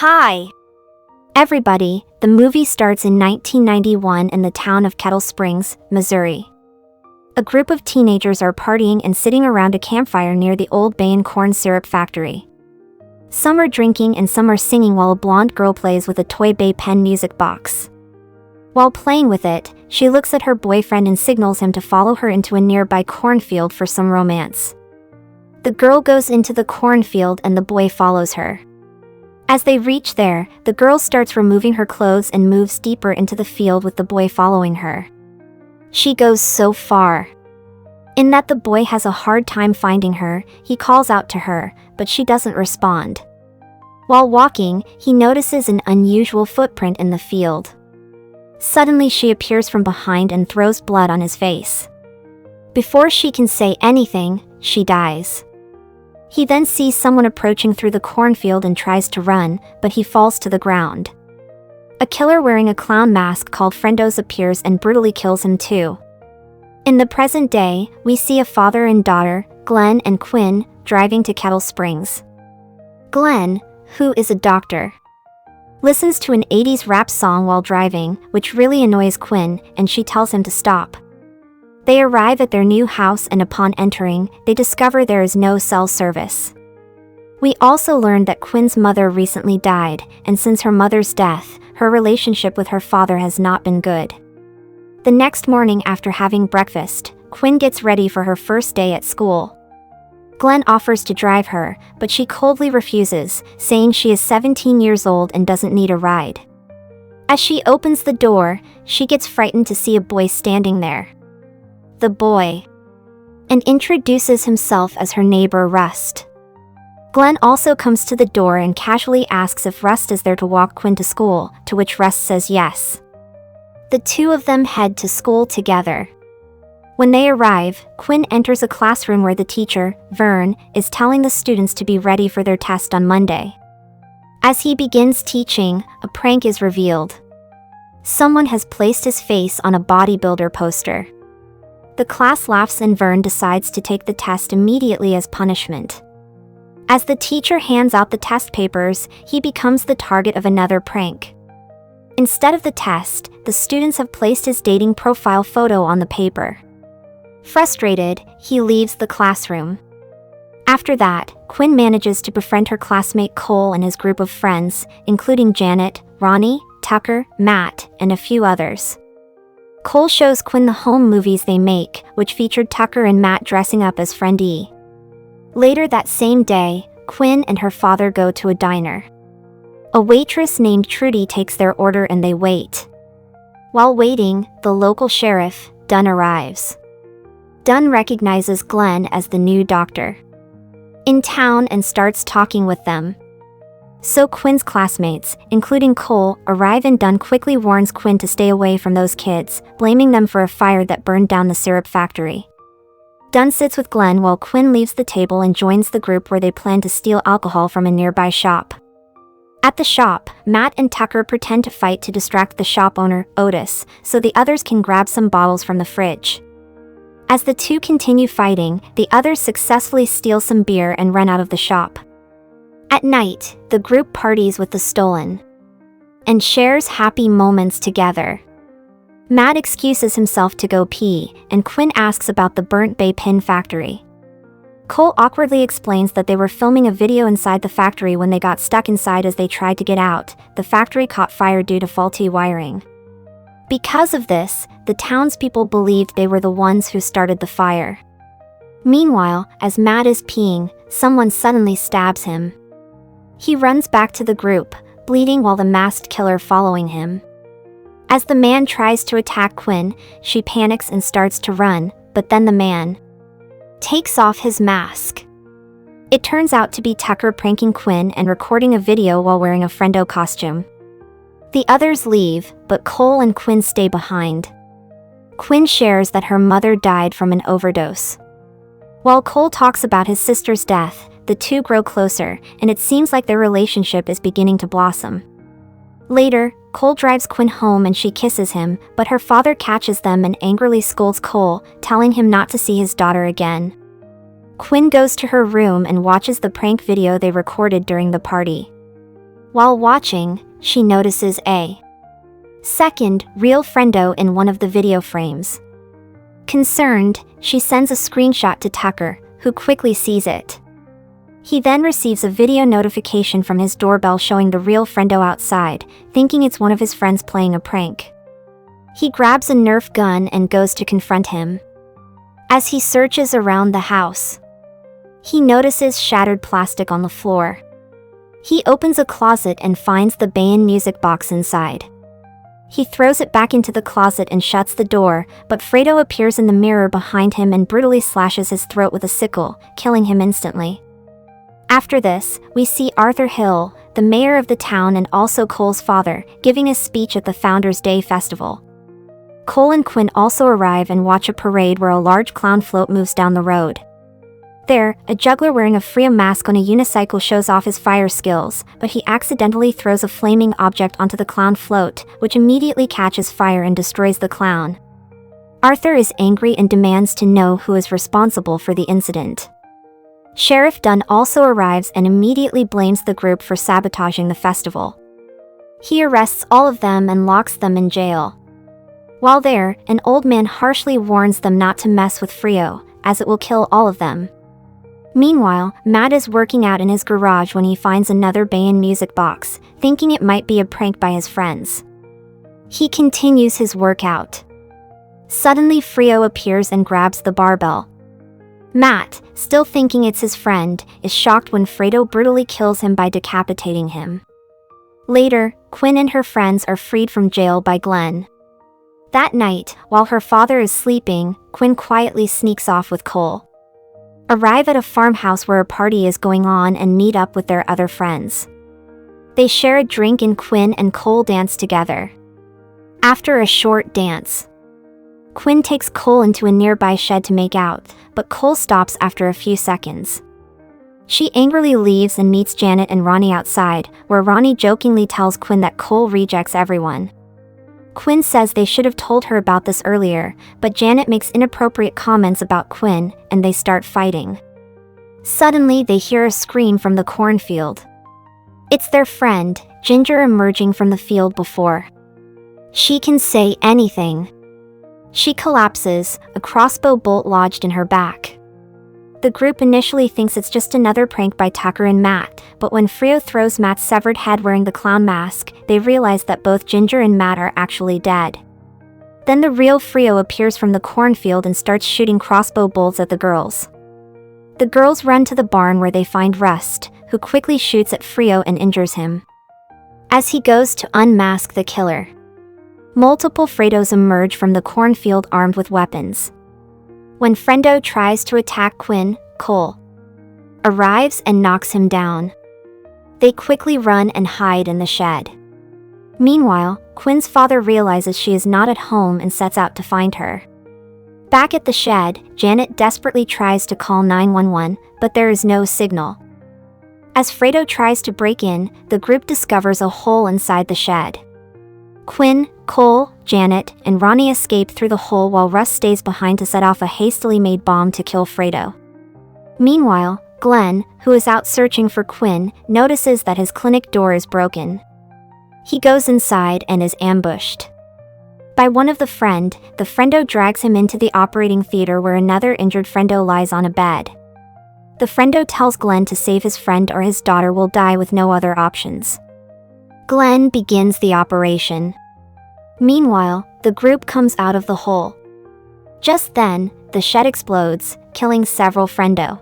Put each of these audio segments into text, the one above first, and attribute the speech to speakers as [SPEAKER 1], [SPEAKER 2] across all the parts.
[SPEAKER 1] Hi, everybody. The movie starts in 1991 in the town of Kettle Springs, Missouri. A group of teenagers are partying and sitting around a campfire near the old bygone corn syrup factory. Some are drinking and some are singing while a blonde girl plays with a toy bygone music box. While playing with it, she looks at her boyfriend and signals him to follow her into a nearby cornfield for some romance. The girl goes into the cornfield and the boy follows her. As they reach there, the girl starts removing her clothes and moves deeper into the field with the boy following her. She goes so far. In that the boy has a hard time finding her, he calls out to her, but she doesn't respond. While walking, he notices an unusual footprint in the field. Suddenly she appears from behind and throws blood on his face. Before she can say anything, she dies. He then sees someone approaching through the cornfield and tries to run, but he falls to the ground. A killer wearing a clown mask called Frendo appears and brutally kills him too. In the present day, we see a father and daughter, Glenn and Quinn, driving to Kettle Springs. Glenn, who is a doctor, listens to an 80s rap song while driving, which really annoys Quinn, and she tells him to stop. They arrive at their new house and upon entering, they discover there is no cell service. We also learned that Quinn's mother recently died, and since her mother's death, her relationship with her father has not been good. The next morning after having breakfast, Quinn gets ready for her first day at school. Glenn offers to drive her, but she coldly refuses, saying she is 17 years old and doesn't need a ride. As she opens the door, she gets frightened to see a boy standing there. The boy, and introduces himself as her neighbor Rust. Glenn also comes to the door and casually asks if Rust is there to walk Quinn to school, to which Rust says yes. The two of them head to school together. When they arrive, Quinn enters a classroom where the teacher, Vern, is telling the students to be ready for their test on Monday. As he begins teaching, a prank is revealed. Someone has placed his face on a bodybuilder poster. The class laughs and Vern decides to take the test immediately as punishment. As the teacher hands out the test papers, he becomes the target of another prank. Instead of the test, the students have placed his dating profile photo on the paper. Frustrated, he leaves the classroom. After that, Quinn manages to befriend her classmate Cole and his group of friends, including Janet, Ronnie, Tucker, Matt, and a few others. Cole shows Quinn the home movies they make, which featured Tucker and Matt dressing up as Frendo. Later that same day, Quinn and her father go to a diner. A waitress named Trudy takes their order and they wait. While waiting, the local sheriff, Dunn, arrives. Dunn recognizes Glenn as the new doctor in town and starts talking with them. So Quinn's classmates, including Cole, arrive and Dunn quickly warns Quinn to stay away from those kids, blaming them for a fire that burned down the syrup factory. Dunn sits with Glenn while Quinn leaves the table and joins the group where they plan to steal alcohol from a nearby shop. At the shop, Matt and Tucker pretend to fight to distract the shop owner, Otis, so the others can grab some bottles from the fridge. As the two continue fighting, the others successfully steal some beer and run out of the shop. At night, the group parties with the stolen and shares happy moments together. Matt excuses himself to go pee, and Quinn asks about the burnt bygone factory. Cole awkwardly explains that they were filming a video inside the factory when they got stuck inside as they tried to get out. The factory caught fire due to faulty wiring. Because of this, the townspeople believed they were the ones who started the fire. Meanwhile, as Matt is peeing, someone suddenly stabs him. He runs back to the group, bleeding while the masked killer following him. As the man tries to attack Quinn, she panics and starts to run, but then the man takes off his mask. It turns out to be Tucker pranking Quinn and recording a video while wearing a Frendo costume. The others leave, but Cole and Quinn stay behind. Quinn shares that her mother died from an overdose. While Cole talks about his sister's death, the two grow closer, and it seems like their relationship is beginning to blossom. Later, Cole drives Quinn home and she kisses him, but her father catches them and angrily scolds Cole, telling him not to see his daughter again. Quinn goes to her room and watches the prank video they recorded during the party. While watching, she notices a second, real Frendo in one of the video frames. Concerned, she sends a screenshot to Tucker, who quickly sees it. He then receives a video notification from his doorbell showing the real Frendo outside, thinking it's one of his friends playing a prank. He grabs a Nerf gun and goes to confront him. As he searches around the house, he notices shattered plastic on the floor. He opens a closet and finds the bygone music box inside. He throws it back into the closet and shuts the door, but Frendo appears in the mirror behind him and brutally slashes his throat with a sickle, killing him instantly. After this, we see Arthur Hill, the mayor of the town and also Cole's father, giving a speech at the Founders' Day festival. Cole and Quinn also arrive and watch a parade where a large clown float moves down the road. There, a juggler wearing a Frendo mask on a unicycle shows off his fire skills, but he accidentally throws a flaming object onto the clown float, which immediately catches fire and destroys the clown. Arthur is angry and demands to know who is responsible for the incident. Sheriff Dunn also arrives and immediately blames the group for sabotaging the festival. He arrests all of them and locks them in jail. While there, an old man harshly warns them not to mess with Frendo, as it will kill all of them. Meanwhile, Matt is working out in his garage when he finds another bygone music box, thinking it might be a prank by his friends. He continues his workout. Suddenly Frendo appears and grabs the barbell. Matt, still thinking it's his friend, is shocked when Frendo brutally kills him by decapitating him. Later, Quinn and her friends are freed from jail by Glenn. That night, while her father is sleeping, Quinn quietly sneaks off with Cole. Arrive at a farmhouse where a party is going on and meet up with their other friends. They share a drink and Quinn and Cole dance together. After a short dance, Quinn takes Cole into a nearby shed to make out, but Cole stops after a few seconds. She angrily leaves and meets Janet and Ronnie outside, where Ronnie jokingly tells Quinn that Cole rejects everyone. Quinn says they should have told her about this earlier, but Janet makes inappropriate comments about Quinn, and they start fighting. Suddenly, they hear a scream from the cornfield. It's their friend, Ginger, emerging from the field before she can say anything. She collapses, a crossbow bolt lodged in her back. The group initially thinks it's just another prank by Tucker and Matt, but when Frendo throws Matt's severed head wearing the clown mask, they realize that both Ginger and Matt are actually dead. Then the real Frendo appears from the cornfield and starts shooting crossbow bolts at the girls. The girls run to the barn where they find Rust, who quickly shoots at Frendo and injures him. As he goes to unmask the killer, multiple Frendos emerge from the cornfield armed with weapons. When Frendo tries to attack Quinn, Cole arrives and knocks him down. They quickly run and hide in the shed. Meanwhile, Quinn's father realizes she is not at home and sets out to find her. Back at the shed, Janet desperately tries to call 911, but there is no signal. As Frendo tries to break in, the group discovers a hole inside the shed. Quinn, Cole, Janet, and Ronnie escape through the hole while Russ stays behind to set off a hastily made bomb to kill Frendo. Meanwhile, Glenn, who is out searching for Quinn, notices that his clinic door is broken. He goes inside and is ambushed by one of the Frendo drags him into the operating theater where another injured Frendo lies on a bed. The Frendo tells Glenn to save his friend or his daughter will die with no other options. Glenn begins the operation. Meanwhile, the group comes out of the hole. Just then, the shed explodes, killing several Frendo.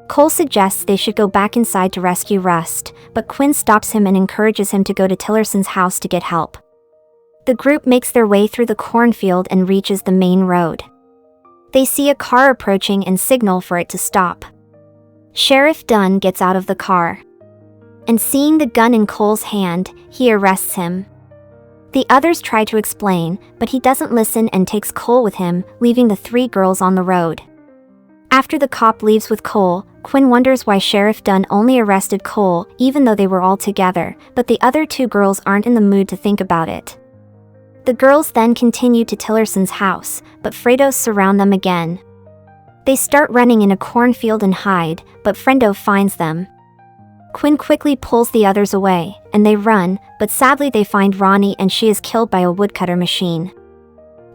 [SPEAKER 1] Cole suggests they should go back inside to rescue Rust, but Quinn stops him and encourages him to go to Tillerson's house to get help. The group makes their way through the cornfield and reaches the main road. They see a car approaching and signal for it to stop. Sheriff Dunn gets out of the car, and seeing the gun in Cole's hand, he arrests him. The others try to explain, but he doesn't listen and takes Cole with him, leaving the three girls on the road. After the cop leaves with Cole, Quinn wonders why Sheriff Dunn only arrested Cole, even though they were all together, but the other two girls aren't in the mood to think about it. The girls then continue to Tillerson's house, but Frendos surround them again. They start running in a cornfield and hide, but Frendo finds them. Quinn quickly pulls the others away, and they run, but sadly they find Ronnie and she is killed by a woodcutter machine.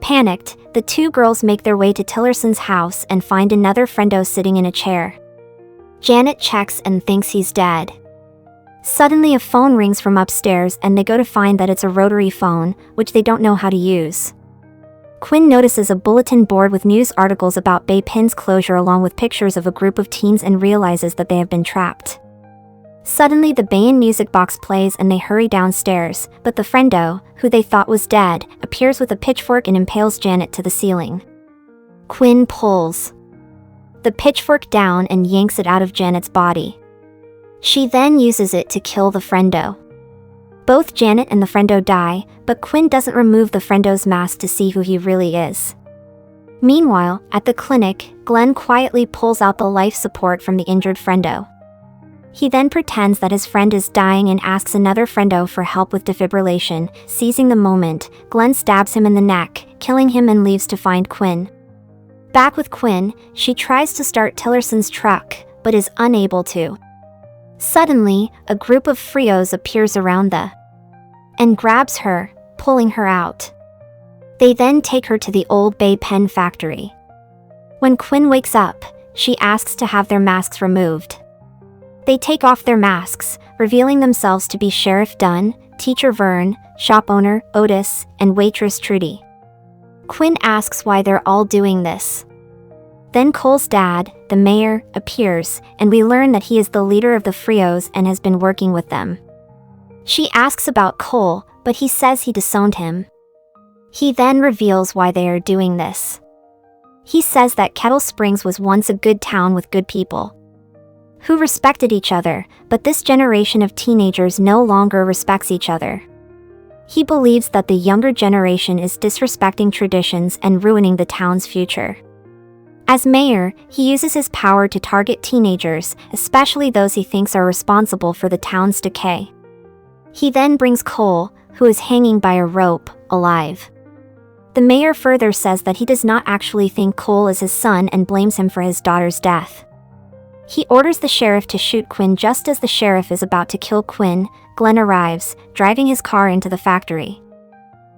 [SPEAKER 1] Panicked, the two girls make their way to Tillerson's house and find another Frendo sitting in a chair. Janet checks and thinks he's dead. Suddenly a phone rings from upstairs and they go to find that it's a rotary phone, which they don't know how to use. Quinn notices a bulletin board with news articles about Bay Pin's closure along with pictures of a group of teens and realizes that they have been trapped. Suddenly the Bayan music box plays and they hurry downstairs, but the Frendo, who they thought was dead, appears with a pitchfork and impales Janet to the ceiling. Quinn pulls the pitchfork down and yanks it out of Janet's body. She then uses it to kill the Frendo. Both Janet and the Frendo die, but Quinn doesn't remove the Frendo's mask to see who he really is. Meanwhile, at the clinic, Glenn quietly pulls out the life support from the injured Frendo. He then pretends that his friend is dying and asks another Frendo for help with defibrillation. Seizing the moment, Glenn stabs him in the neck, killing him and leaves to find Quinn. Back with Quinn, she tries to start Tillerson's truck, but is unable to. Suddenly, a group of Frios appears around and grabs her, pulling her out. They then take her to the old Bay Pen factory. When Quinn wakes up, she asks to have their masks removed. They take off their masks, revealing themselves to be Sheriff Dunn, Teacher Vern, shop owner Otis, and waitress Trudy. Quinn asks why they're all doing this. Then Cole's dad, the mayor, appears, and we learn that he is the leader of the Frios and has been working with them. She asks about Cole, but he says he disowned him. He then reveals why they are doing this. He says that Kettle Springs was once a good town with good people who respected each other, but this generation of teenagers no longer respects each other. He believes that the younger generation is disrespecting traditions and ruining the town's future. As mayor, he uses his power to target teenagers, especially those he thinks are responsible for the town's decay. He then brings Cole, who is hanging by a rope, alive. The mayor further says that he does not actually think Cole is his son and blames him for his daughter's death. He orders the sheriff to shoot Quinn. Just as the sheriff is about to kill Quinn, Glenn arrives, driving his car into the factory.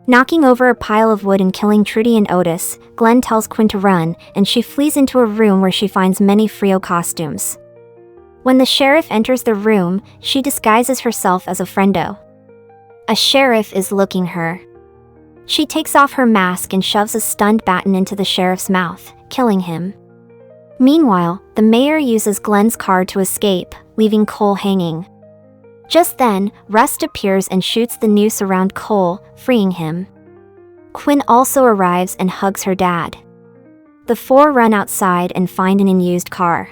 [SPEAKER 1] Knocking over a pile of wood and killing Trudy and Otis, Glenn tells Quinn to run, and she flees into a room where she finds many Frio costumes. When the sheriff enters the room, she disguises herself as a Frendo. A sheriff is looking her. She takes off her mask and shoves a stunned baton into the sheriff's mouth, killing him. Meanwhile, the mayor uses Glenn's car to escape, leaving Cole hanging. Just then, Rust appears and shoots the noose around Cole, freeing him. Quinn also arrives and hugs her dad. The four run outside and find an unused car.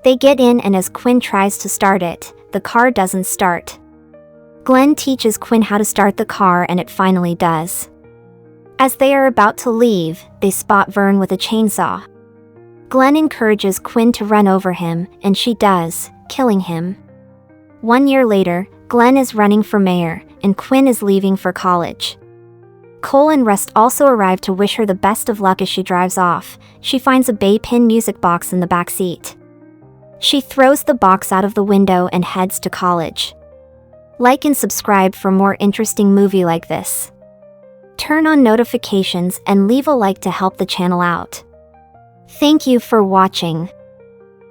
[SPEAKER 1] They get in, and as Quinn tries to start it, the car doesn't start. Glenn teaches Quinn how to start the car and it finally does. As they are about to leave, they spot Vern with a chainsaw. Glenn encourages Quinn to run over him, and she does, killing him. 1 year later, Glenn is running for mayor, and Quinn is leaving for college. Cole and Rust also arrive to wish her the best of luck. As she drives off, she finds a Bay Pin music box in the back seat. She throws the box out of the window and heads to college. Like and subscribe for more interesting movie like this. Turn on notifications and leave a like to help the channel out. Thank you for watching.